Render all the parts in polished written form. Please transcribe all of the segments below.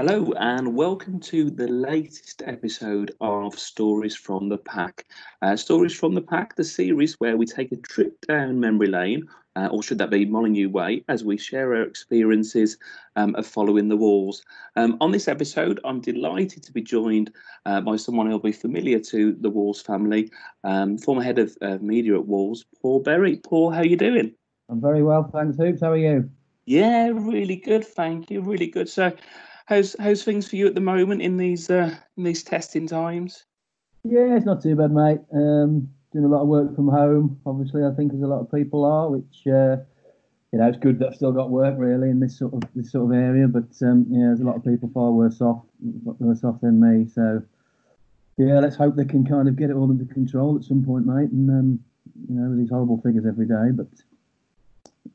Hello and welcome to the latest episode of Stories from the Pack. Stories from the Pack, the series where we take a trip down memory lane, or should that be Molyneux Way, as we share our experiences of following the Wolves. On this episode, I'm delighted to be joined by someone who'll be familiar to the Wolves family, former head of media at Wolves, Paul Berry. Paul, how are you doing? I'm very well, thanks, Hoops. How are you? Yeah, really good, thank you. Really good. So, how's things for you at the moment in these testing times? Yeah, it's not too bad, mate. Doing a lot of work from home, obviously. I think as a lot of people are, which it's good that I've still got work really in this sort of area. But yeah, there's a lot of people far worse off than me. So yeah, let's hope they can kind of get it all under control at some point, mate. And with these horrible figures every day, but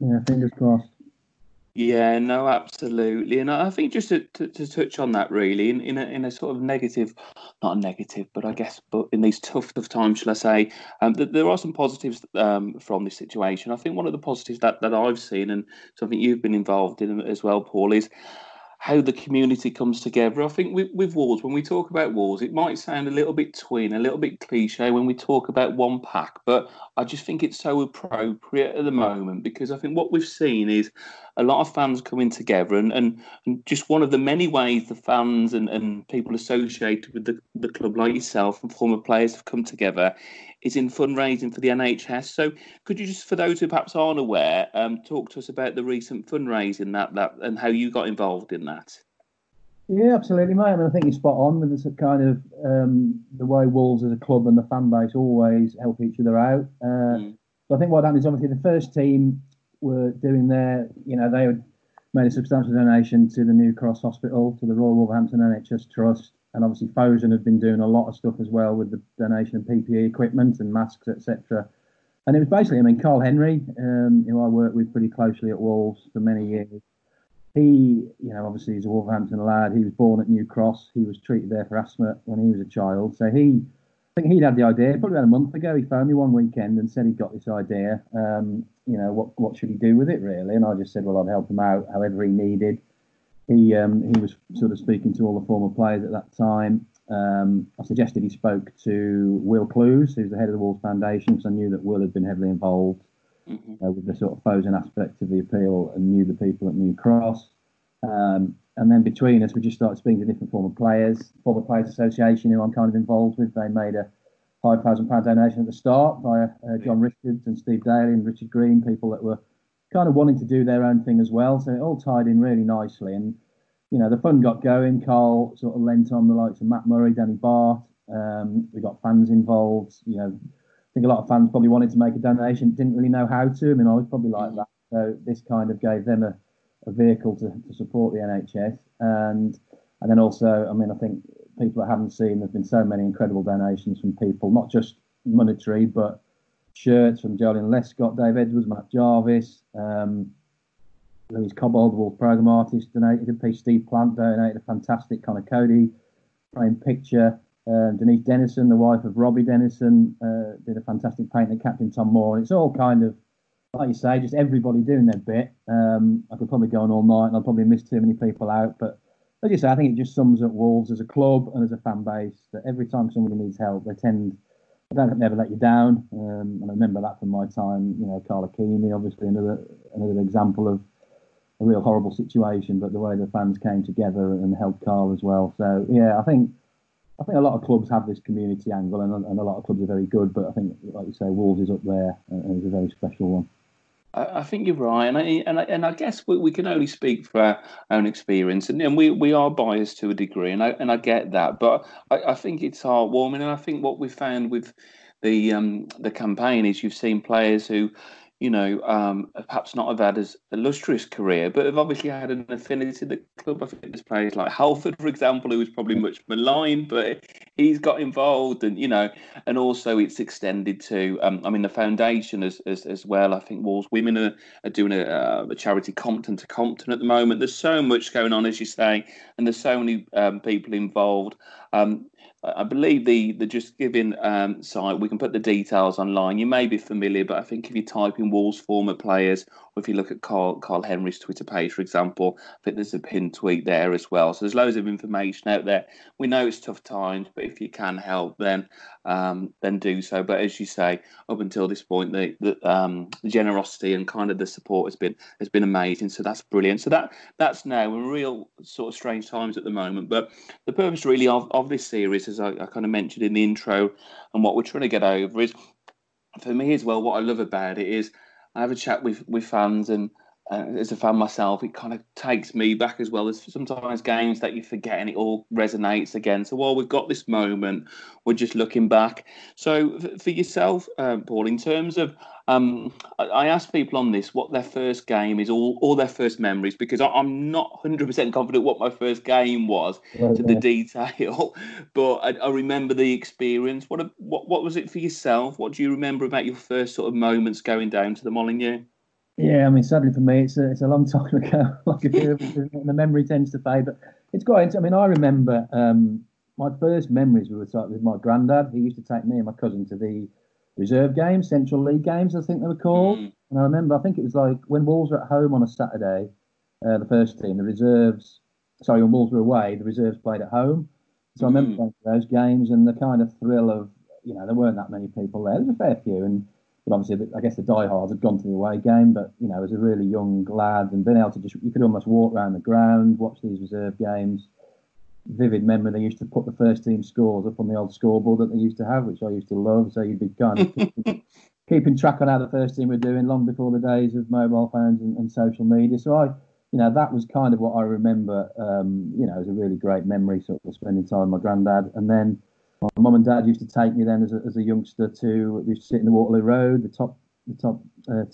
yeah, fingers crossed. Yeah, no, absolutely, and I think just to touch on that really, in a sort of negative, not a negative, but I guess, but in these tough times, shall I say, there are some positives from this situation. I think one of the positives that I've seen, and something you've been involved in as well, Paul, is how the community comes together. I think with Wolves, when we talk about Wolves, it might sound a little bit twin, a little bit cliche when we talk about one pack, but I just think it's so appropriate at the moment because I think what we've seen is a lot of fans coming together and just one of the many ways the fans and people associated with the club like yourself and former players have come together is in fundraising for the NHS. So could you just, for those who perhaps aren't aware, talk to us about the recent fundraising that and how you got involved in that? Yeah, absolutely, mate. I mean, I think you're spot on with this kind of the way Wolves as a club and the fan base always help each other out. Mm. So I think what happened is obviously the first team were doing they had made a substantial donation to the New Cross Hospital, to the Royal Wolverhampton NHS Trust, and obviously Fosen had been doing a lot of stuff as well with the donation of PPE equipment and masks, etc. And it was basically, I mean, Carl Henry, who I worked with pretty closely at Wolves for many years. He, obviously he's a Wolverhampton lad. He was born at New Cross. He was treated there for asthma when he was a child. So I think he'd had the idea probably about a month ago. He phoned me one weekend and said he'd got this idea. What should he do with it really? And I just said, well, I'd help him out however he needed. He was sort of speaking to all the former players at that time. I suggested he spoke to Will Clues, who's the head of the Wolves Foundation, because I knew that Will had been heavily involved with the sort of Fosen aspect of the appeal and knew the people at New Cross. And then between us, we just started speaking to different former Players Association, who I'm kind of involved with. They made a £5,000 donation at the start by John Richards and Steve Daly and Richard Green, people that were kind of wanting to do their own thing as well. So it all tied in really nicely. And, the fun got going. Carl sort of lent on the likes of Matt Murray, Danny Bart. We got fans involved. I think a lot of fans probably wanted to make a donation, didn't really know how to. I mean, I was probably like that. So this kind of gave them a vehicle to support the NHS. And then also, I mean, I think people that haven't seen, there's been so many incredible donations from people, not just monetary, but shirts from Jolyon Lescott, Dave Edwards, Matt Jarvis, Louise Cobbold, the Wolves programme artist, donated a piece. Steve Plant donated a fantastic kind of Cody framed picture. Denise Dennison, the wife of Robbie Dennison, did a fantastic painting of Captain Tom Moore. And it's all kind of, like you say, just everybody doing their bit. I could probably go on all night and I'll probably miss too many people out. But like you say, I think it just sums up Wolves as a club and as a fan base, that every time somebody needs help, they don't never let you down. And I remember that from my time, Carla Keeney, obviously another example of a real horrible situation, but the way the fans came together and helped Carl as well. So yeah, I think a lot of clubs have this community angle, and a lot of clubs are very good. But I think, like you say, Wolves is up there and is a very special one. I think you're right, and I guess we can only speak for our own experience, and we are biased to a degree, and I get that, but I think it's heartwarming, and I think what we found with the campaign is you've seen players who, perhaps not have had as illustrious career, but have obviously had an affinity to the club. I think there's players like Halford, for example, who was probably much maligned, but he's got involved, and also it's extended to, the foundation as well. I think Wolves Women are doing a charity Compton to Compton at the moment. There's so much going on, as you say, and there's so many people involved. I believe the Just Giving site, we can put the details online. You may be familiar, but I think if you type in Wolves former players, or if you look at Carl Henry's Twitter page, for example, I think there's a pinned tweet there as well. So there's loads of information out there. We know it's tough times, but if you can help, then do so. But as you say, up until this point, the generosity and kind of the support has been amazing. So that's brilliant. So that's now in real sort of strange times at the moment, but the purpose really of this series, as I kind of mentioned in the intro, and what we're trying to get over is, for me as well, what I love about it is I have a chat with fans, and as a fan myself, it kind of takes me back as well. There's sometimes games that you forget and it all resonates again. So while we've got this moment, we're just looking back. So for yourself, Paul, in terms of, I asked people on this what their first game is, all their first memories, because I'm not 100% confident what my first game was to the detail, but I remember the experience. What was it for yourself? What do you remember about your first sort of moments going down to the Molineux? Yeah, I mean, sadly for me, it's a long time ago. Like a few of us, and the memory tends to fade. But it's quite. I mean, I remember my first memories were with my granddad. He used to take me and my cousin to the reserve games, Central League games, I think they were called. And I remember, I think it was like when Wolves were at home on a Saturday, the first team, the reserves. Sorry, when Wolves were away, the reserves played at home. So I remember going to those games and the kind of thrill of, there weren't that many people there. There was a fair few, and but obviously, I guess the diehards had gone to the away game. But as a really young lad, and being able to you could almost walk around the ground, watch these reserve games. Vivid memory. They used to put the first team scores up on the old scoreboard that they used to have, which I used to love. So you'd be kind of keeping track on how the first team were doing long before the days of mobile phones and social media. So that was kind of what I remember. As a really great memory, sort of spending time with my granddad, and then my mum and dad used to take me then as a youngster to, we used to sit in the Waterloo Road, the top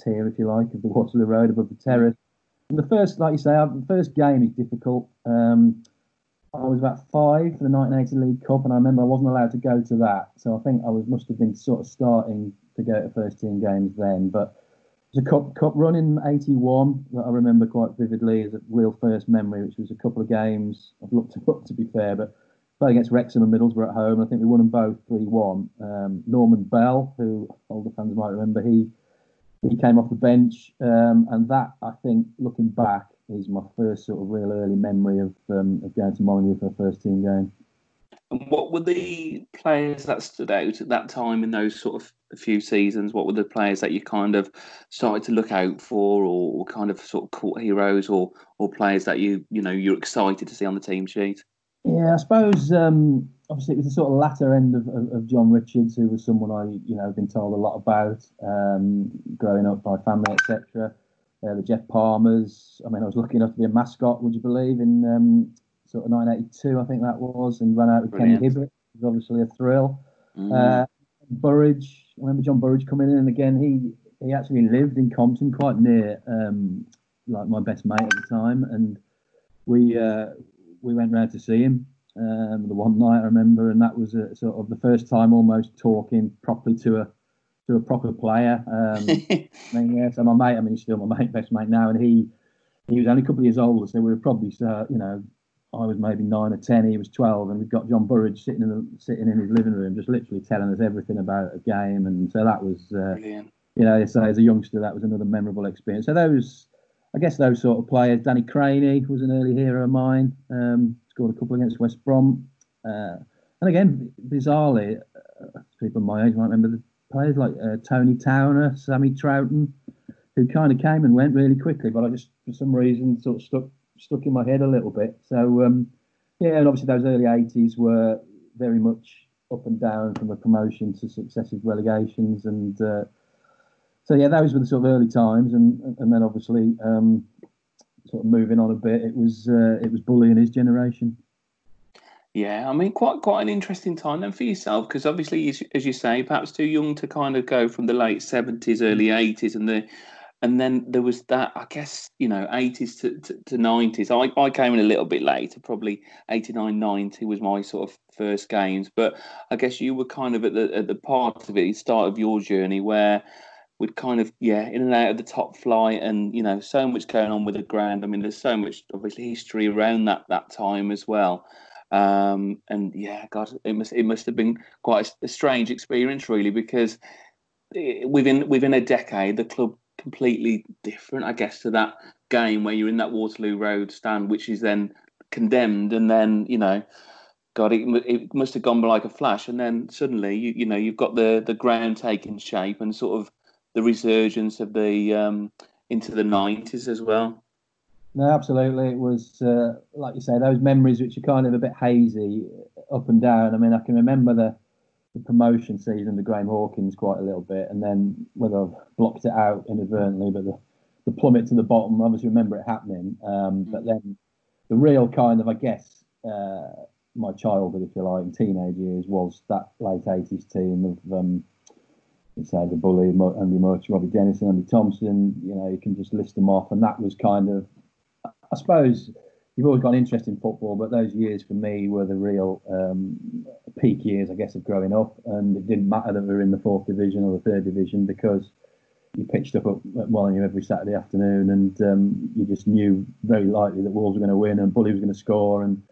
tier, if you like, of the Waterloo Road above the terrace. And the first, like you say, the first game is difficult. I was about 5 for the 1980 League Cup, and I remember I wasn't allowed to go to that. So I think must have been sort of starting to go to first team games then. But it was a cup run in '81 that I remember quite vividly as a real first memory, which was a couple of games I've looked up, to be fair, but played against Wrexham and Middlesbrough at home. I think we won them both 3-1. Norman Bell, who older fans might remember, he came off the bench, and that, I think, looking back, is my first sort of real early memory of going to Molineux for a first team game. And what were the players that stood out at that time in those sort of a few seasons? What were the players that you kind of started to look out for, or kind of sort of cult heroes, or players that you're excited to see on the team sheet? Yeah, I suppose obviously it was the sort of latter end of John Richards, who was someone I been told a lot about growing up by family, etc. The Jeff Palmers. I mean, I was lucky enough to be a mascot, would you believe, in sort of 1982, I think that was, and ran out with Brilliant. Kenny Hibbert. It was obviously a thrill. Burridge. I remember John Burridge coming in, and again he actually lived in Compton, quite near like my best mate at the time, and we went round to see him the one night, I remember, and that was sort of the first time almost talking properly to a proper player. So my mate, I mean, he's still my best mate now, and he was only a couple of years older, so we were probably, I was maybe 9 or 10, he was 12, and we've got John Burridge sitting in his living room, just literally telling us everything about a game, and so that was, so as a youngster, that was another memorable experience. So those sort of players. Danny Craney was an early hero of mine. Scored a couple against West Brom. And again, bizarrely, people my age might remember the players like Tony Towner, Sammy Troughton, who kind of came and went really quickly, but I just, for some reason, sort of stuck in my head a little bit. So, and obviously those early 80s were very much up and down from a promotion to successive relegations, and so yeah, those were the sort of early times, and then obviously sort of moving on a bit, it was Bully and his generation. Yeah, I mean, quite an interesting time then for yourself, because obviously, as you say, perhaps too young to kind of go from the late 70s, early 80s, and then there was that, I guess, 80s to 90s. I came in a little bit later, probably 89, 90 was my sort of first games, but I guess you were kind of at the part of it, start of your journey, where we'd kind of, in and out of the top flight, and, so much going on with the ground. I mean, there's so much, obviously, history around that time as well. And yeah, God, it must have been quite a strange experience, really, because within a decade, the club completely different, I guess, to that game where you're in that Waterloo Road stand, which is then condemned, and then God, it must have gone by like a flash, and then suddenly you've got the ground taking shape and sort of the resurgence of the into the 90s as well. No, absolutely. It was, like you say, those memories which are kind of a bit hazy up and down. I mean, I can remember the promotion season to Graham Hawkins quite a little bit, and then whether I've blocked it out inadvertently, but the plummet to the bottom, obviously remember it happening. But then the real kind of, I guess, my childhood, if you like, and teenage years was that late 80s team of, you say, the Bully, Andy Murch, Robbie Dennison, Andy Thompson, you can just list them off. And that was kind of, I suppose, you've always got an interest in football, but those years for me were the real peak years, I guess, of growing up. And it didn't matter that we were in the 4th division or the 3rd division, because you pitched up at Molineux every Saturday afternoon, and you just knew very likely that Wolves were going to win and Bully was going to score, and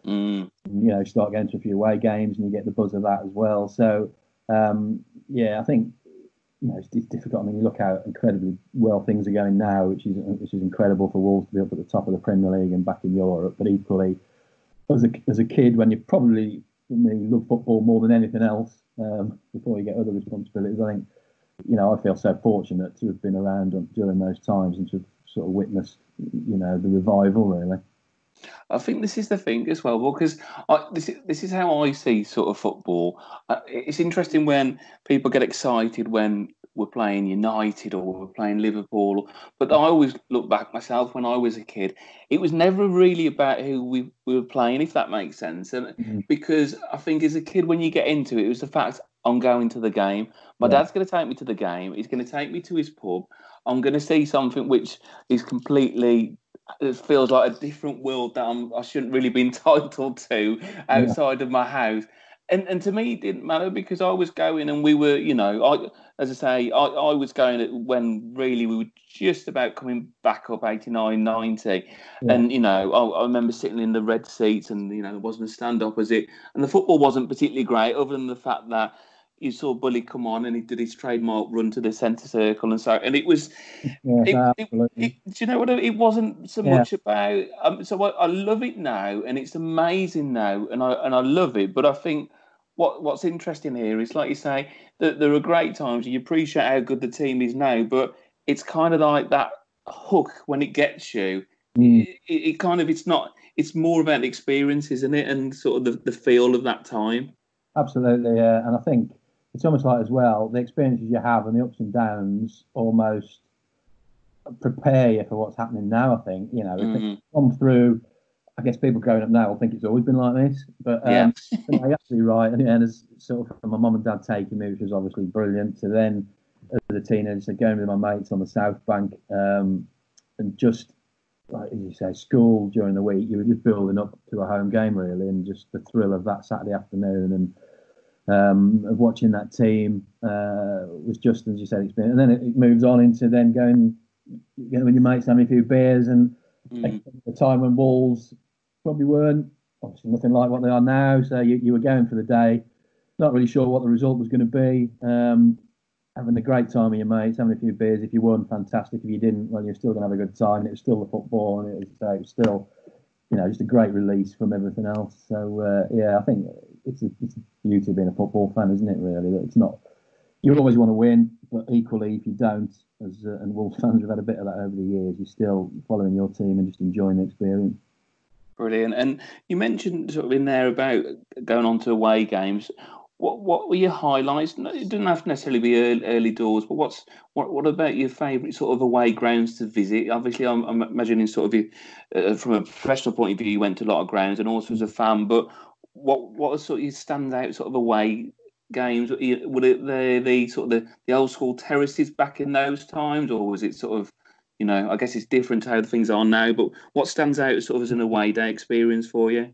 start going to a few away games, and you get the buzz of that as well. So I think it's difficult. I mean, you look how incredibly well things are going now, which is incredible for Wolves to be up at the top of the Premier League and back in Europe. But equally, as a kid, when you probably love football more than anything else, before you get other responsibilities, I think I feel so fortunate to have been around during those times and to have sort of witnessed the revival, really. I think this is the thing as well, because this is how I see sort of football. It's interesting when people get excited when we're playing United or we're playing Liverpool, but I always look back myself when I was a kid. It was never really about who we were playing, if that makes sense. And because I think as a kid, when you get into it, it was the fact I'm going to the game. My dad's going to take me to the game. He's going to take me to his pub. I'm going to see something which is completely. It feels like a different world that I shouldn't really be entitled to outside of my house. And to me, it didn't matter because I was going and we were, as I say, I was going when really we were just about coming back up 89, 90. Yeah. And, I remember sitting in the red seats and, there wasn't a stand opposite. And the football wasn't particularly great other than the fact that you saw Bully come on and he did his trademark run to the centre circle and so, and it was, do you know what? It wasn't so much about. So I love it now, and it's amazing now, and I love it. But I think what's interesting here is, like you say, that there are great times. You appreciate how good the team is now, but it's kind of like that hook when it gets you. It kind of it's not. It's more about the experience, isn't it, and sort of the feel of that time. Absolutely, yeah. And I think it's almost like as well the experiences you have and the ups and downs almost prepare you for what's happening now. I think if it's come through, I guess people growing up now will think it's always been like this. But you're absolutely right. And there's sort of from my mum and dad taking me, which was obviously brilliant, to then as a teenager going with my mates on the South Bank, and just like as you say, school during the week, you were just building up to a home game really, and just the thrill of that Saturday afternoon and of watching that team was just as you said, experience. And then it moves on into then going with your mates, having a few beers, and the time when Wolves probably weren't obviously nothing like what they are now. So you were going for the day, not really sure what the result was going to be. Having a great time with your mates, having a few beers. If you won, fantastic. If you didn't, well, you're still going to have a good time. And it was still the football, and it was still, just a great release from everything else. So I think it's the beauty of being a football fan, isn't it? Really, that it's not. You always want to win, but equally, if you don't, and Wolves fans have had a bit of that over the years, you're still following your team and just enjoying the experience. Brilliant. And you mentioned sort of in there about going on to away games. What were your highlights? It doesn't have to necessarily be early doors, but what about your favourite sort of away grounds to visit? Obviously, I'm imagining sort of from a professional point of view, you went to a lot of grounds, and also as a fan. But what are sort of your standout sort of away games? Were it the sort of the old school terraces back in those times, or was it sort of I guess it's different to how things are now? But what stands out sort of as an away day experience for you?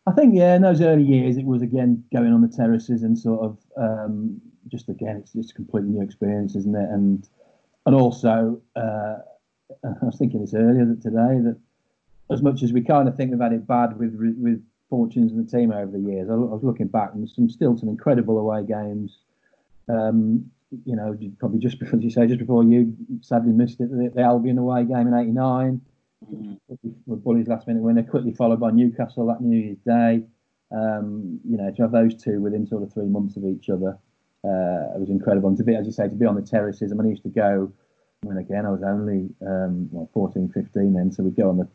I think, in those early years, it was, again, going on the terraces and sort of it's just a completely new experience, isn't it? And also, I was thinking this earlier today, that as much as we kind of think we've had it bad with fortunes of the team over the years. I was looking back, and still some incredible away games. Probably just before, as you say, just before you sadly missed it, the Albion away game in '89. With Bully's last minute winner, quickly followed by Newcastle that New Year's Day. To have those two within sort of 3 months of each other, it was incredible. And to be, as you say, to be on the terraces. I mean, I used to go. Again, I was only 14, 15 then, so we'd go on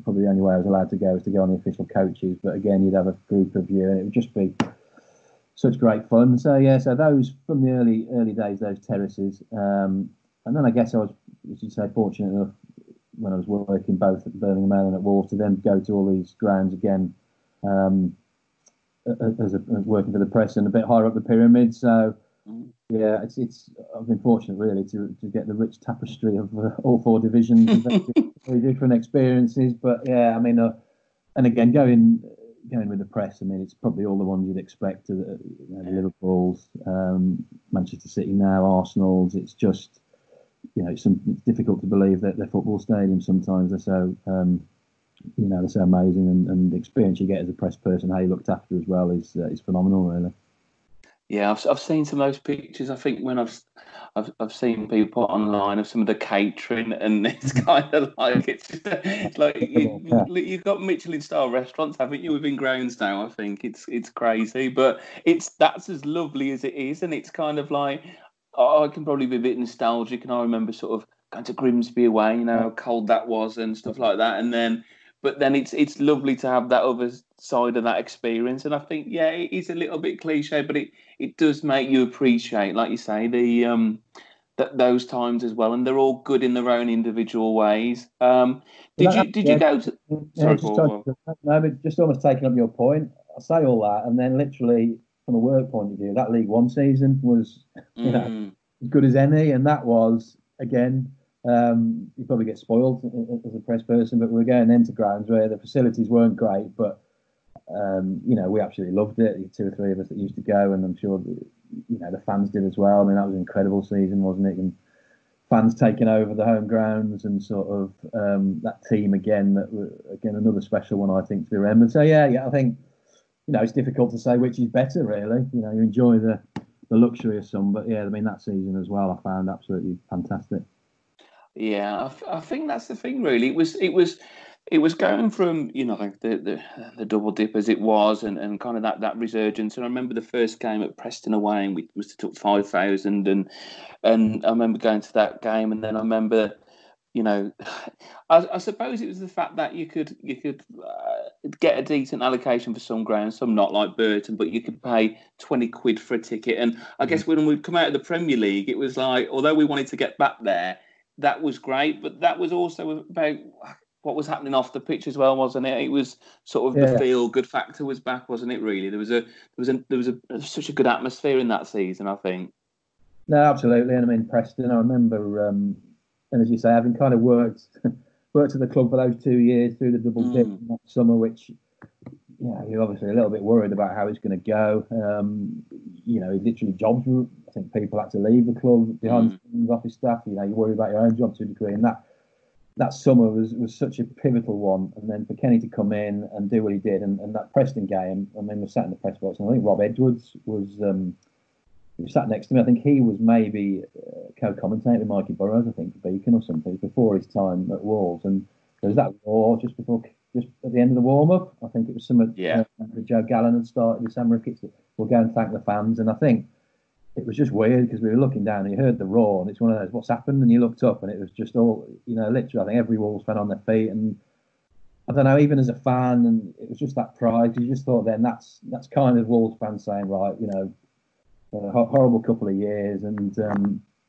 probably the only way I was allowed to go was to go on the official coaches. But again, you'd have a group of you, and it would just be such great fun. So so those from the early days, those terraces, and then I guess I was, as you say, fortunate enough when I was working both at Birmingham Mail and at Wolves to then go to all these grounds again, as working for the press and a bit higher up the pyramid. So. Yeah, it's. I've been fortunate really to get the rich tapestry of all four divisions, very different experiences. But yeah, I mean, and again, going with the press, I mean, it's probably all the ones you'd expect. The Liverpool's, Manchester City now, Arsenal's. It's just, it's difficult to believe that their football stadiums sometimes are so, they're so amazing, and the experience you get as a press person, how you looked after as well, is phenomenal, really. Yeah, I've seen some of those pictures. I think when I've seen people online of some of the catering, and it's kind of like it's like you've got Michelin star restaurants, haven't you, within grounds now? I think it's crazy, but that's as lovely as it is, and it's kind of like I can probably be a bit nostalgic, and I remember sort of going to Grimsby away, how cold that was and stuff like that, and then. But then it's lovely to have that other side of that experience, and I think it is a little bit cliche, but it does make you appreciate, like you say, the those times as well, and they're all good in their own individual ways. Did you go to? Sorry, just almost taking up your point. I say all that, and then literally from a work point of view, that League One season was as good as any, and that was again. You probably get spoiled as a press person, but we were going into grounds where the facilities weren't great, but we absolutely loved it. The 2 or 3 of us that used to go, and I'm sure the fans did as well. I mean, that was an incredible season, wasn't it? And fans taking over the home grounds and sort of that team again. That were, again, another special one I think to be remembered. So I think it's difficult to say which is better, really. You enjoy the luxury of some, but I mean that season as well, I found absolutely fantastic. Yeah, I think that's the thing. Really, it was going from like the double dip as it was, and kind of that resurgence. And I remember the first game at Preston away, and we must have took 5,000, and I remember going to that game, and then I remember, I suppose it was the fact that you could get a decent allocation for some grounds, some not, like Burton, but you could pay 20 quid for a ticket. And I guess when we'd come out of the Premier League, it was like, although we wanted to get back there. That was great, but that was also about what was happening off the pitch as well, wasn't it? It was sort of the feel-good factor was back, wasn't it? Really, there was such a good atmosphere in that season, I think. No, absolutely, and I mean Preston. I remember, and as you say, having kind of worked at the club for those 2 years through the double dip that summer, which you're obviously a little bit worried about how it's going to go. Literally jobs. I think people had to leave the club behind the office staff. You worry about your own job to a degree, and that summer was such a pivotal one. And then for Kenny to come in and do what he did, and that Preston game. I mean, we sat in the press box, and I think Rob Edwards was sat next to me. I think he was maybe co-commentating with Mikey Burrows, I think, for Beacon or something before his time at Wolves. And there was that war just at the end of the warm-up. I think it was something Joe Gallen had started with Sam Ricketts. We'll go and thank the fans. And I think it was just weird because we were looking down and you heard the roar, and it's one of those, what's happened? And you looked up and it was just all, literally, I think every Wolves fan on their feet. And I don't know, even as a fan, and it was just that pride. You just thought then that's kind of Wolves fans saying, right, a horrible couple of years, and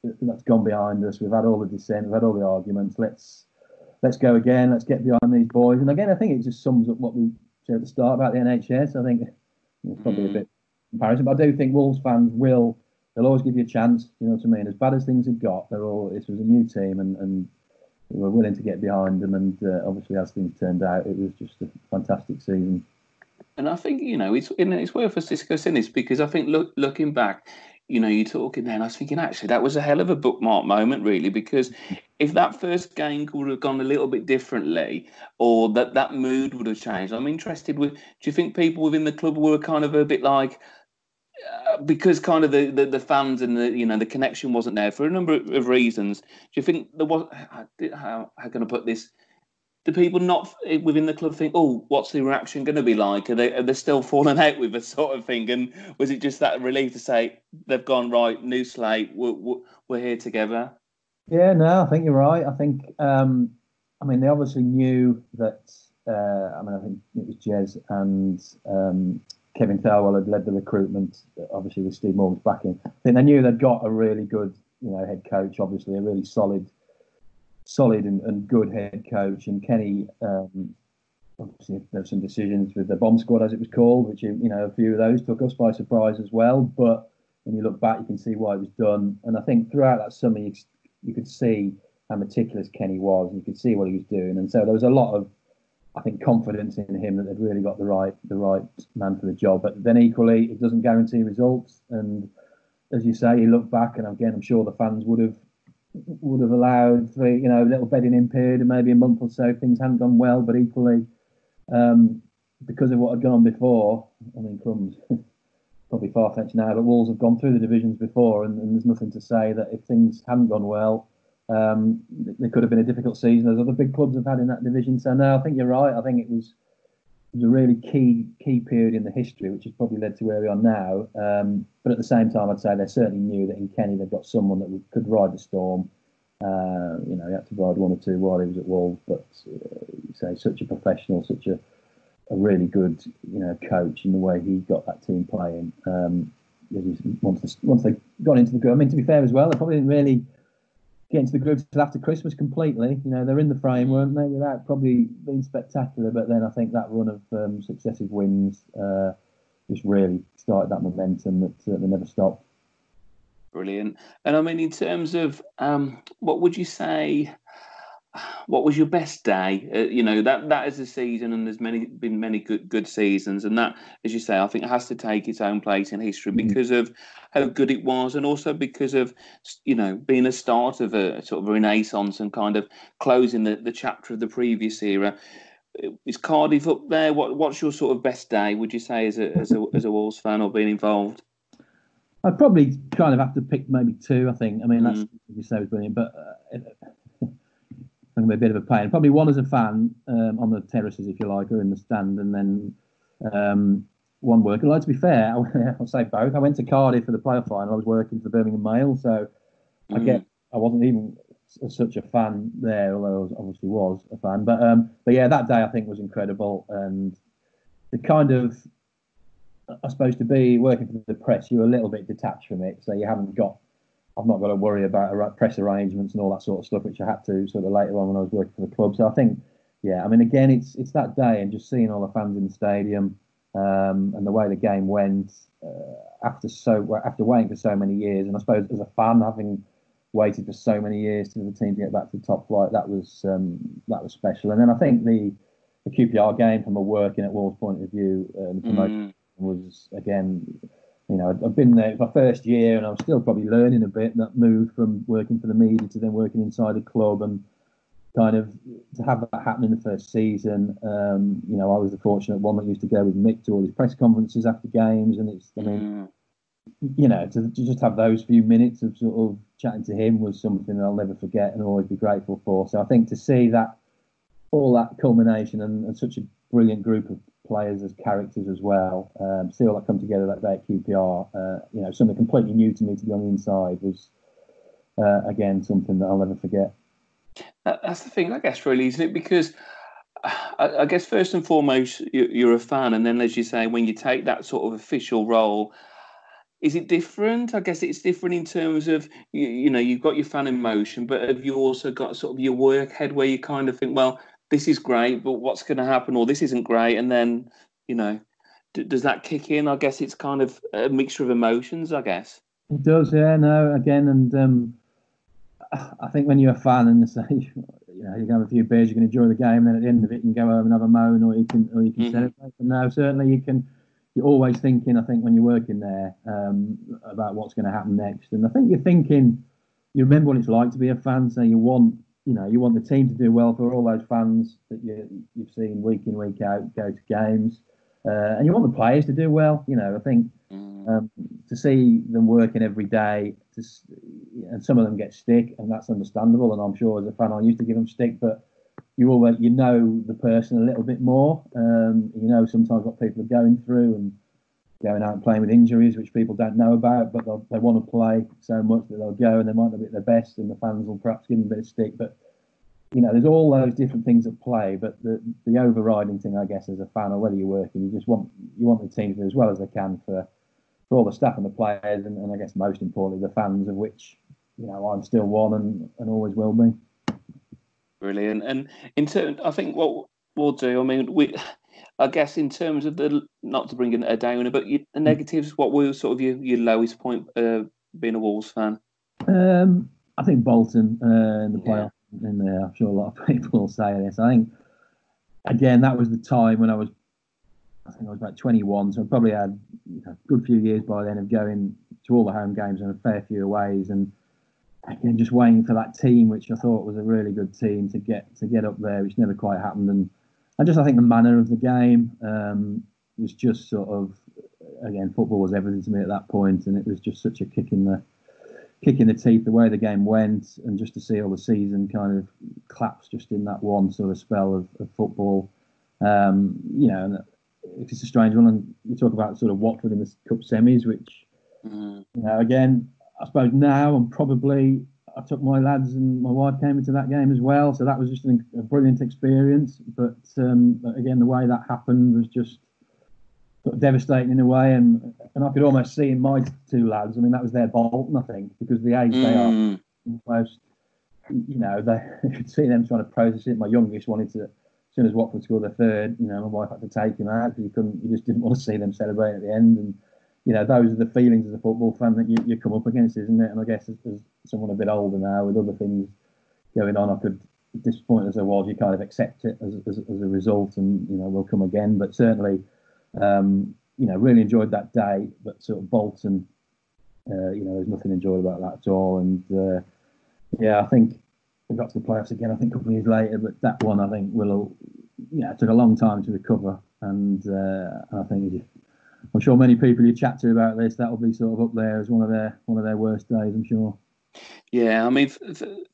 that's gone behind us. We've had all the dissent, we've had all the arguments. Let's go again. Let's get behind these boys. And again, I think it just sums up what we said at the start about the NHS. I think it's probably a bit comparison, but I do think Wolves fans they'll always give you a chance. You know what I mean? As bad as things have got, this was a new team, and we were willing to get behind them. And obviously, as things turned out, it was just a fantastic season. And I think it's worth us discussing this because I think looking back, you're talking there, and I was thinking, actually, that was a hell of a bookmark moment, really, because if that first game could have gone a little bit differently, or that mood would have changed, I'm interested with. Do you think people within the club were kind of a bit like, because kind of the fans and the connection wasn't there for a number of reasons? Do you think there was? How can I put this? Do people not within the club think, oh, what's the reaction going to be like? Are they still falling out with us sort of thing? And was it just that relief to say they've gone right, new slate, we're here together? Yeah, no, I think you're right. I think, I mean, they obviously knew that. I mean, I think it was Jez and Kevin Thelwell had led the recruitment. Obviously, with Steve Morgan's backing, I think they knew they'd got a really good, head coach. Obviously, a really solid and good head coach. And Kenny, obviously, there were some decisions with the bomb squad, as it was called, which a few of those took us by surprise as well. But when you look back, you can see why it was done. And I think throughout that summer, you could see how meticulous Kenny was, and you could see what he was doing. And so there was a lot of, I think, confidence in him that they'd really got the right man for the job. But then equally, it doesn't guarantee results. And as you say, you look back, and again, I'm sure the fans would have allowed for a little bedding in period and maybe a month or so things hadn't gone well. But equally, because of what had gone on before, I mean, crumbs. Probably far-fetched now, but Wolves have gone through the divisions before, and there's nothing to say that if things hadn't gone well, there could have been a difficult season as other big clubs have had in that division. So no, I think you're right. I think it was a really key period in the history, which has probably led to where we are now. But at the same time, I'd say they certainly knew that in Kenny they've got someone that could ride the storm. He had to ride one or two while he was at Wolves, but you say such a professional, such a really good, coach in the way he got that team playing. Once they got into the group, I mean, to be fair as well, they probably didn't really get into the group until after Christmas completely. They're in the frame, weren't they? Without probably being spectacular, but then I think that run of successive wins just really started that momentum that they never stopped. Brilliant. And I mean, in terms of what would you say? What was your best day? That is a season, and there's been many good seasons, and that, as you say, I think it has to take its own place in history because of how good it was, and also because of being a start of a sort of a renaissance and kind of closing the chapter of the previous era. Is Cardiff up there? What's your sort of best day? Would you say as a Wolves fan or being involved? I'd probably kind of have to pick maybe two. I think. I mean, that's you say was brilliant, but. I'm going to be a bit of a pain. Probably one as a fan on the terraces, if you like, or in the stand, and then one working. Well, to be fair, I'll say both. I went to Cardiff for the playoff final. I was working for the Birmingham Mail, so I wasn't even such a fan there, although I obviously was a fan. But yeah, that day I think was incredible, and the kind of, I suppose, to be working for the press, you're a little bit detached from it, so I've not got to worry about press arrangements and all that sort of stuff, which I had to sort of later on when I was working for the club. So I think, I mean, again, it's that day and just seeing all the fans in the stadium and the way the game went after waiting for so many years, and I suppose as a fan having waited for so many years for the team to get back to the top flight, that was special. And then I think the QPR game from a working at Wolves point of view, promotion was again. I've been there. It's my first year, and I'm still probably learning a bit. That move from working for the media to then working inside the club, and kind of to have that happen in the first season. I was the fortunate one that used to go with Mick to all his press conferences after games, and to just have those few minutes of sort of chatting to him was something that I'll never forget and always be grateful for. So I think to see that all that culmination and such a brilliant group of players as characters as well, see all that come together that day at QPR, something completely new to me to be on the inside was again something that I'll never forget. That's the thing, I guess, really, isn't it? Because I guess first and foremost you're a fan, and then, as you say, when you take that sort of official role, is it different? I guess it's different in terms of you've got your fan emotion, but have you also got sort of your work head where you kind of think, well, this is great, but what's going to happen? Or this isn't great, and then does that kick in? I guess it's kind of a mixture of emotions. I guess it does. Yeah. No. Again, and I think when you're a fan and say you can have a few beers, you can enjoy the game, and then at the end of it, you can go home and have a moan, or you can celebrate. But no, certainly you can you're always thinking, I think, when you're working there, about what's going to happen next. And I think you're thinking, you remember what it's like to be a fan, so you want, you want the team to do well for all those fans that you've seen week in, week out, go to games. And you want the players to do well. I think to see them working every day, and some of them get stick, and that's understandable. And I'm sure as a fan, I used to give them stick, but you know the person a little bit more. Sometimes what people are going through and going out and playing with injuries, which people don't know about, but they want to play so much that they'll go, and they might not be at their best, and the fans will perhaps give them a bit of stick. But there's all those different things at play. But the overriding thing, I guess, as a fan, or whether you're working, you want the team to do as well as they can for all the staff and the players, and I guess most importantly the fans, of which I'm still one and always will be. Brilliant. And in terms, I think what we'll do, I mean, I guess in terms of not to bring in a downer, but the negatives, what were sort of your lowest point being a Wolves fan? I think Bolton in the playoff. In there, I'm sure a lot of people will say this. I think, again, that was the time when I think I was about 21, so I probably had a good few years by then of going to all the home games and a fair few aways, and again just waiting for that team, which I thought was a really good team, to get up there, which never quite happened. And I think the manner of the game was just sort of, again, football was everything to me at that point, and it was just such a kick in the teeth the way the game went, and just to see all the season kind of collapse just in that one sort of spell of football. And it's a strange one. And you talk about sort of Watford in the cup semis, which again, I suppose now I took my lads and my wife came into that game as well, so that was just a brilliant experience. But again, the way that happened was just sort of devastating in a way, and I could almost see in my two lads, I mean, that was their Bolton, I think, because the age they are almost, they could see them trying to process it. My youngest wanted to, as soon as Watford scored their third, my wife had to take him out because you just didn't want to see them celebrate at the end. And those are the feelings as a football fan that you come up against, isn't it? And I guess as someone a bit older now, with other things going on, I could, disappointed as I was, you kind of accept it as a result, and we'll come again. But certainly, really enjoyed that day. But sort of Bolton, there's nothing enjoyable about that at all. And I think we got to the playoffs again, I think a couple of years later, but that one I think it took a long time to recover. And I think I'm sure many people you chat to about this, that'll be sort of up there as one of their worst days, I'm sure. Yeah, I mean,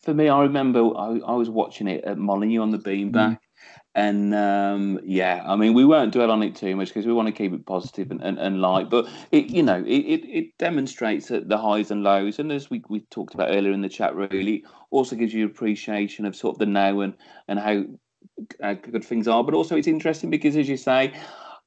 for me, I remember I was watching it at Molineux on the beanbag, and I mean, we won't dwell on it too much because we want to keep it positive and light. But it demonstrates the highs and lows, and as we talked about earlier in the chat, really also gives you appreciation of sort of the now and how good things are. But also, it's interesting because, as you say,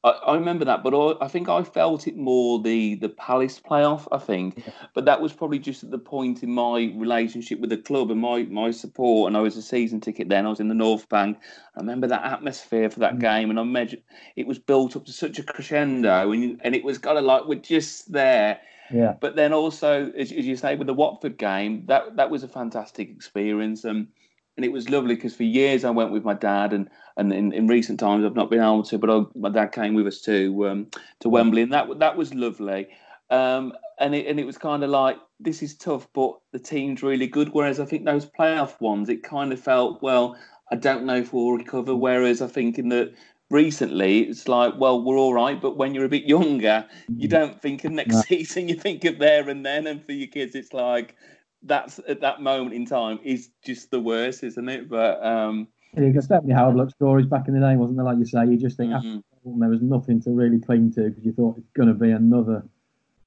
I remember that, but I think I felt it more the Palace playoff, I think. But that was probably just at the point in my relationship with the club and my support. And I was a season ticket then. I was in the North Bank. I remember that atmosphere for that game, and I imagine it was built up to such a crescendo, and it was kind of like we're just there. Yeah. But then also, as you say, with the Watford game, that was a fantastic experience. And it was lovely because for years I went with my dad, and in recent times I've not been able to, but my dad came with us to Wembley, and that was lovely. And it was kind of like, this is tough, but the team's really good. Whereas I think those playoff ones, it kind of felt, well, I don't know if we'll recover. Whereas I think recently it's like, well, we're all right, but when you're a bit younger, you don't think of next season, you think of there and then. And for your kids, it's like, that's at that moment in time is just the worst, isn't it? But there's definitely Howard Luck stories back in the day, wasn't there? Like you say, you just think after there was nothing to really cling to because you thought it's going to be another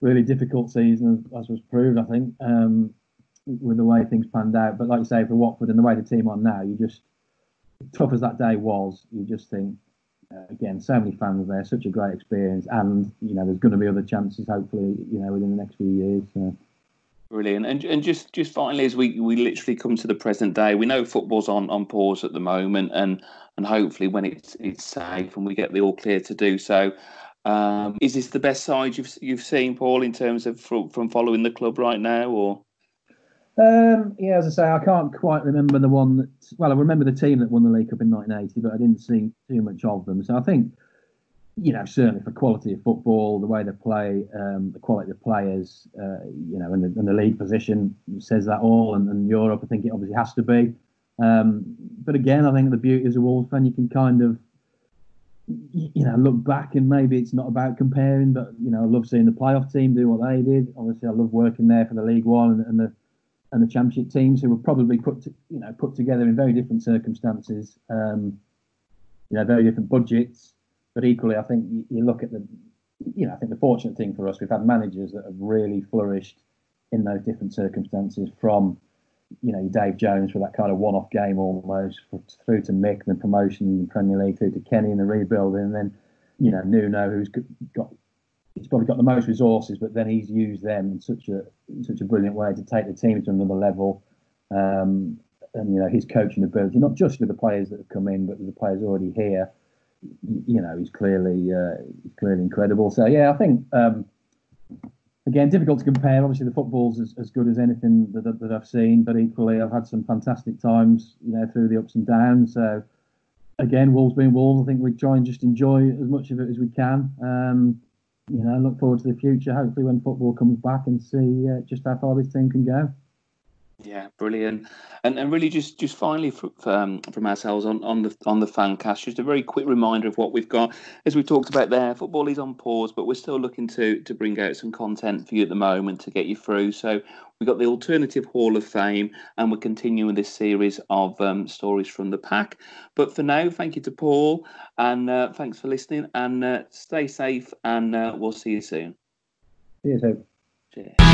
really difficult season, as was proved, I think, with the way things panned out. But like you say, for Watford and the way the team are now, you just, tough as that day was, you just think, again, so many fans there, such a great experience, and there's going to be other chances, hopefully, within the next few years. So. Brilliant. And just finally, as we literally come to the present day, we know football's on pause at the moment, and hopefully when it's safe and we get the all clear to do so. Is this the best side you've seen, Paul, in terms of from following the club right now, or? As I say, I can't quite remember the one that. Well, I remember the team that won the League Cup in 1980, but I didn't see too much of them. So I think certainly for quality of football, the way they play, the quality of players, and the league position says that all. And Europe, I think it obviously has to be. But again, I think the beauty as a Wolves fan, you can kind of, look back and maybe it's not about comparing, but I love seeing the playoff team do what they did. Obviously, I love working there for the League One and the Championship teams, who were probably put together in very different circumstances, very different budgets. But equally, I think you look at I think the fortunate thing for us, we've had managers that have really flourished in those different circumstances, from, Dave Jones for that kind of one-off game almost, through to Mick, the promotion in the Premier League, through to Kenny and the rebuilding, and then, Nuno, who's he's probably got the most resources, but then he's used them in such a brilliant way to take the team to another level. And his coaching ability, not just with the players that have come in, but with the players already here, he's clearly incredible. So yeah, I think again, difficult to compare. Obviously, the football's as good as anything that I've seen, but equally, I've had some fantastic times, through the ups and downs. So again, Wolves being Wolves, I think we try and just enjoy as much of it as we can. Look forward to the future. Hopefully, when football comes back, and see just how far this team can go. Yeah, brilliant, and really just finally from ourselves on the Fancast, just a very quick reminder of what we've got. As we talked about there, football is on pause, but we're still looking to bring out some content for you at the moment to get you through. So we've got the Alternative Hall of Fame, and we're continuing this series of stories from the pack. But for now, thank you to Paul, and thanks for listening, and stay safe, and we'll see you soon. See you soon. Cheers.